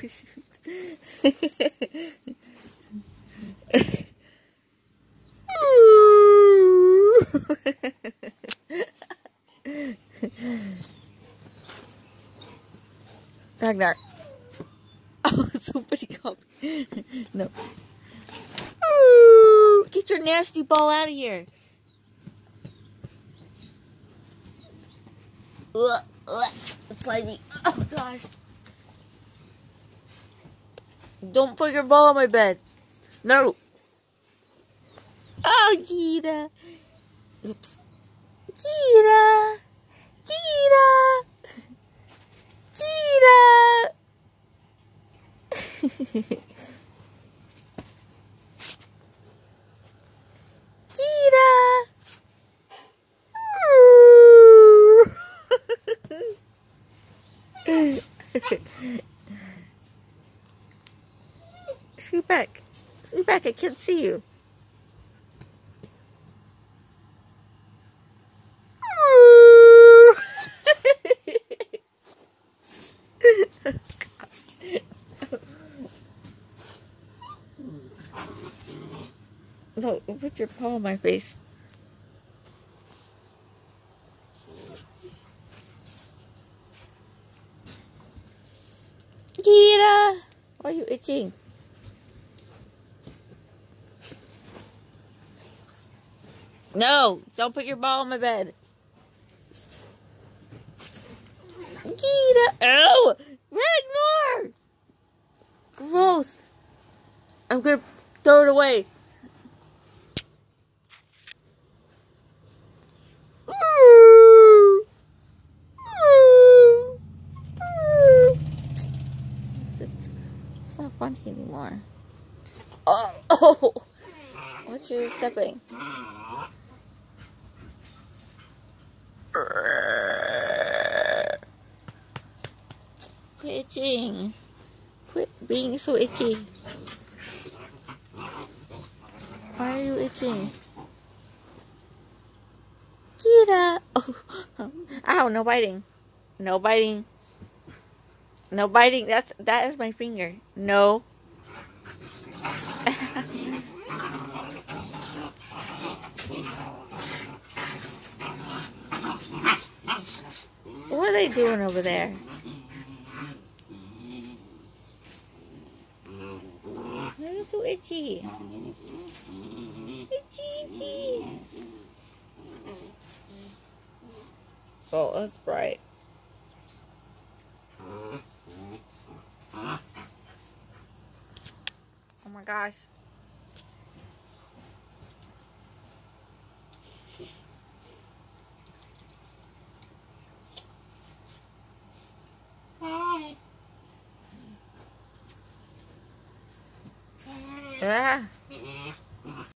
shoot. Ragnar. Oh, somebody called me. No. Ooh, get your nasty ball out of here. It's slimy. Oh, gosh. Don't put your ball on my bed. No. Oh, Gita. Oops. Gita. Gita. Gita. Scoot back. Scoot back. I can't see you. No, put your paw on my face. Gita! Why are you itching? No! Don't put your ball on my bed. Gita! Oh! Ragnar! Gross! I'm gonna throw it away. It's not funny anymore. Oh! What's your stepping? Quit itching. Quit being so itchy. Why are you itching? Gita! Oh. Ow, no biting. No biting. No biting. That is my finger. No. What are they doing over there? Why are you so itchy? Itchy, itchy. Oh, that's bright. Oh my gosh. Ah.